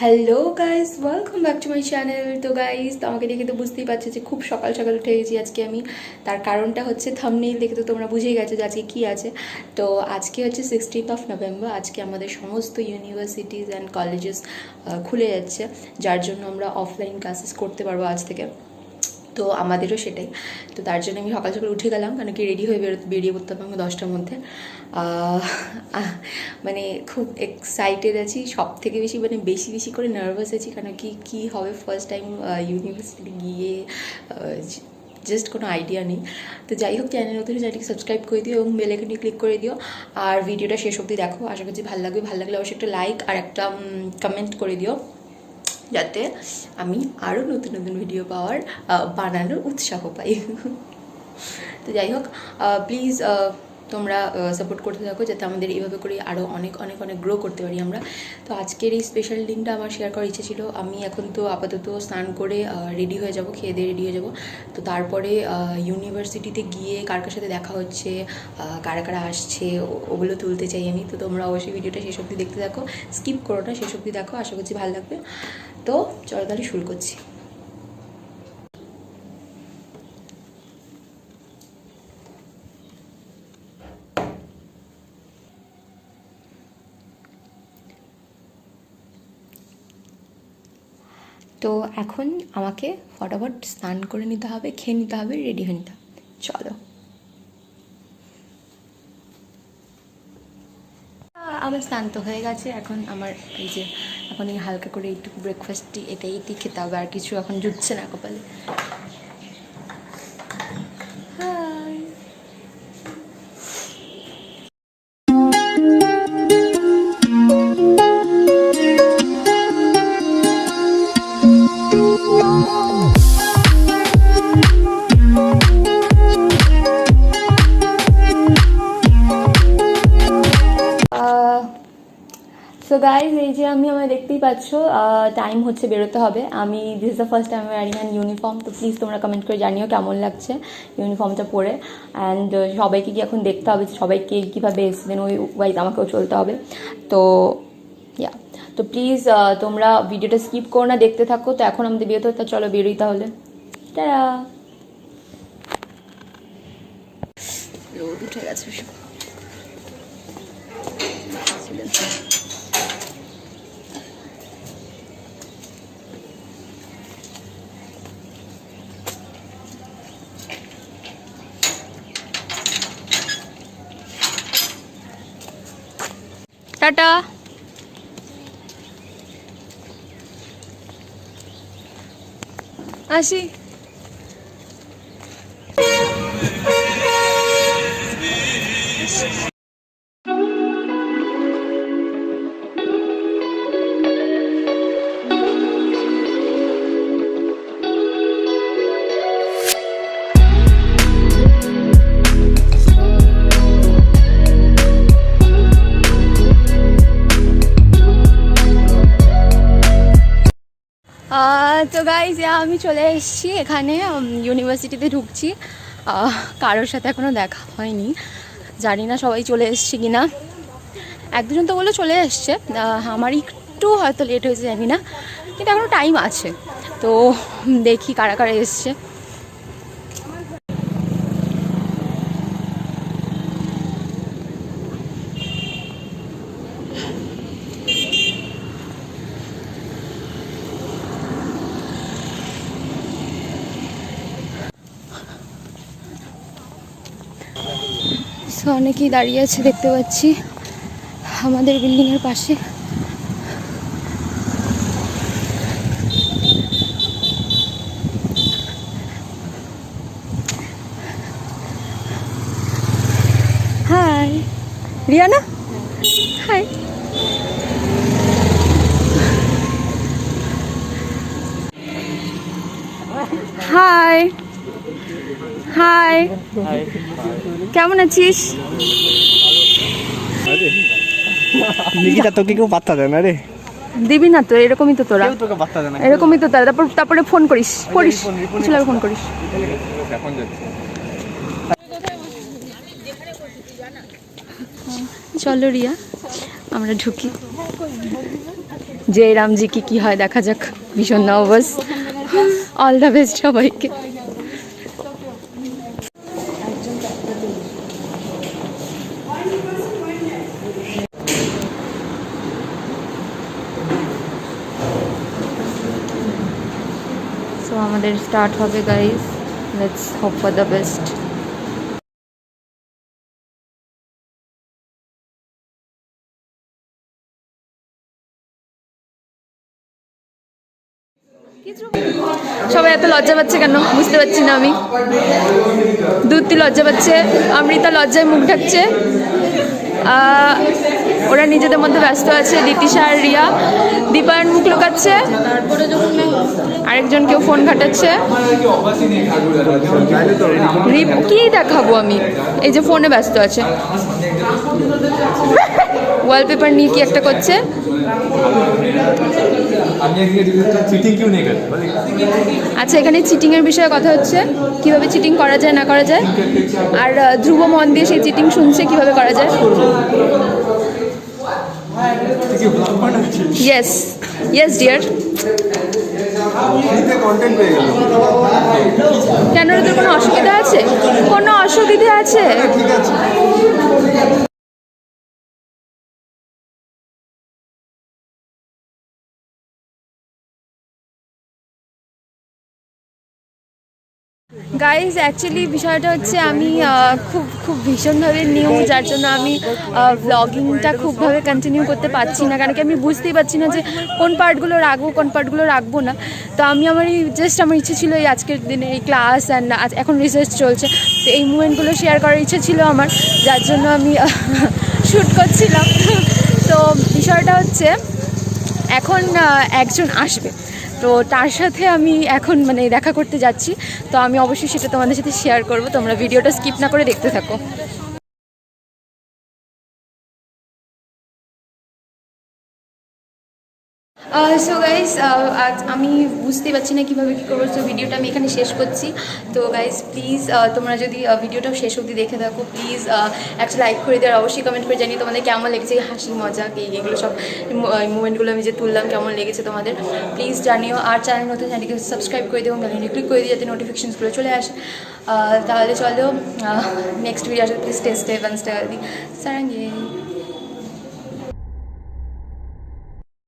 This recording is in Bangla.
Hello guys, welcome back to my channel. তো গাইস, তো আমাকে দেখে তো বুঝতেই পারছো যে খুব সকাল সকাল উঠে গেছি আজকে আমি। তার কারণটা হচ্ছে থাম্বনেইল দেখে তো তোমরা বুঝেই গেছো যে আজকে কী আছে। তো আজকে হচ্ছে 16th নভেম্বর। আজকে আমাদের সমস্ত ইউনিভার্সিটিস অ্যান্ড কলেজেস খুলে যাচ্ছে, যার জন্য আমরা অফলাইন ক্লাসেস করতে পারবো আজ থেকে। তো আমাদেরও সেটাই। তো তার জন্য আমি সকাল সকাল উঠে গেলাম, কারণ কি রেডি হয়ে বেরিয়ে পড়তে হবে আমাকে 10টার মধ্যে। মানে খুব এক্সাইটেড আছি, সব থেকে বেশি মানে বেশি করে নার্ভাস আছি, কারণ কি হবে ফার্স্ট টাইম ইউনিভার্সিটি গিয়ে, জাস্ট কোনো আইডিয়া নেই। তো যাই হোক, চ্যানেল নতুন চ্যানেলটিকে সাবস্ক্রাইব করে দিও এবং বেল আইকনটি ক্লিক করে দিও, আর ভিডিওটা শেষ অবধি দেখো। আশা করছি ভালো লাগবে। ভালো লাগলে অবশ্যই একটা লাইক আর একটা কমেন্ট করে দিও, যাতে আমি আরও নতুন নতুন ভিডিও বানানোর উৎসাহ পাই। তো যাই হোক, প্লিজ তোমরা সাপোর্ট করতে থাকো, যাতে আমাদের এইভাবে করে আরও অনেক গ্রো করতে পারি আমরা। তো আজকের এই স্পেশাল দিনটা আমার শেয়ার করার ইচ্ছে ছিল। আমি এখন তো আপাতত স্নান করে রেডি হয়ে যাব, খেয়ে দিয়ে রেডি হয়ে যাব। তো তারপরে ইউনিভার্সিটিতে গিয়ে কার কার সাথে দেখা হচ্ছে, কারা আসছে, ওগুলো তুলতে চাই আমি। তো তোমরা অবশ্যই ভিডিওটা শেষ অবধি দেখতে থাকো, স্কিপ করো না, শেষ অবধি দেখো। আশা করছি ভালো লাগবে। তো চলো তাহলে শুরু করছি। তো এখন আমাকে ফটাফট স্নান করে নিতে হবে, খেয়ে নিতে হবে, রেডি হয়ে নিতে হবে। চলো। আমার স্নান তো হয়ে গেছে। এখন আমার এই যে এখন এই হালকা করে একটু ব্রেকফাস্টটি এটাই খেতে হবে, আর কিছু এখন জুটছে না কপালে। সো গাইজ, এই যে আমায় দেখতেই পাচ্ছ, টাইম হচ্ছে বেরোতে হবে। আমি this is the first time wearing an uniform. তো প্লিজ তোমরা কমেন্ট করে জানিও কেমন লাগছে ইউনিফর্মটা পরে। অ্যান্ড সবাইকে কি এখন দেখতে হবে, সবাইকে কীভাবে এসছেন ওই ওয়াইজ আমাকেও চলতে হবে। তো ইয়া, তো প্লিজ তোমরা ভিডিওটা স্কিপ করো না, দেখতে থাকো। তো এখন আমাদের বেরোতে হতে, চলো বেরোই তাহলে। টাটা। রোদ উঠে গেছে। টাটা। আসি। তো গাইজ, আমি চলে এসেছি এখানে, ইউনিভার্সিটিতে ঢুকছি। কারোর সাথে এখনও দেখা হয়নি, জানি না সবাই চলে এসছে কি না। এক দুজন তো বলে চলে এসছে, আমার একটু হয়তো লেট হয়েছে জানি না, কিন্তু এখনও টাইম আছে। তো দেখি কারা কারা এসছে। অনেকেই দাঁড়িয়ে আছে দেখতে পাচ্ছি আমাদের বিল্ডিংয়ের পাশে। Hi Riyana. Hi. Hi hi, কেমন আছিস? নিকিতা তোকে কেউ পাত্তা দেয় না রে। দিবি না তো, এরকমই তো তোরা, তোকে পাত্তা দেয় না, এরকমই তো তারা। তারপরে ফোন করিস, কিছু লাগে ফোন করিস। চলো রিয়া, আমরা ঢুকি। যে রামজি কি হয় দেখা যাক, ভীষণ নার্ভাস। অল দ্য বেস্ট সবাইকে। সো আমাদের স্টার্ট হবে guys, let's hope for the best. সবাই এত লজ্জা পাচ্ছে কেন বুঝতে পারছি না আমি। দুধটি লজ্জা পাচ্ছে, অমৃতা লজ্জায় মুখ ঢাকছে, ওরা নিজেদের মধ্যে ব্যস্ত আছে। দিতিশা আর রিয়া, দীপায়ন মুখ লুকাচ্ছে, আরেকজন কেউ ফোন ঘাটাচ্ছে। কি দেখাবো আমি, এই যে ফোনে ব্যস্ত আছে, ওয়ালপেপার নিয়ে কি একটা করছে। আচ্ছা, এখানে চিটিং এর বিষয়ে কথা হচ্ছে, কিভাবে চিটিং করা যায় না করা যায়, আর ধ্রুব মন দিয়ে সেই চিটিং শুনছে কিভাবে করা যায়। Yes yes dear. কেন, তোর কোনো অসুবিধা আছে? কোনো অসুবিধা আছে? গাইজ অ্যাকচুয়ালি বিষয়টা হচ্ছে আমি খুব ভীষণভাবে নিউ, যার জন্য আমি ব্লগিংটা খুবভাবে কন্টিনিউ করতে পারছি না, কারণ কি আমি বুঝতেই পারছি না যে কোন পার্টগুলো রাখবো কোন পার্টগুলো রাখবো না। তো আমি আমার ইচ্ছে ছিল এই আজকের দিনে এই ক্লাস অ্যান্ড এখন রিসার্চ চলছে, তো এই মুমেন্টগুলো শেয়ার করার ইচ্ছে ছিল আমার, যার জন্য আমি শ্যুট করছিলাম। তো বিষয়টা হচ্ছে এখন একজন আসবে, তো তার সাথে আমি এখন মানে দেখা করতে যাচ্ছি, তো আমি অবশ্যই সেটা তোমাদের সাথে শেয়ার করব, তোমরা ভিডিওটা স্কিপ না করে দেখতে থাকো। সো গাইজ আমি বুঝতেই পারছি না কীভাবে কী করবো, সো ভিডিওটা আমি এখানে শেষ করছি। তো গাইজ প্লিজ তোমরা যদি ভিডিওটা শেষ অবধি দেখে থাকো, প্লিজ একটা লাইক করে দেওয়ার, অবশ্যই কমেন্ট করে জানিয়ে তোমাদের কেমন লেগেছে, হাসি মজা এগুলো সব মুমেন্টগুলো আমি যে তুললাম কেমন লেগেছে তোমাদের, প্লিজ জানিও। আর চ্যানেল নতুন চ্যানেলকে সাবস্ক্রাইব করে দেবো, বেল ক্লিক করে দিই যাতে নোটিফিকেশনসগুলো চলে আসে। তাহলে চলো নেক্সট ভিডিও আসলে please stay safe and stay healthy. সারাঙ্গে।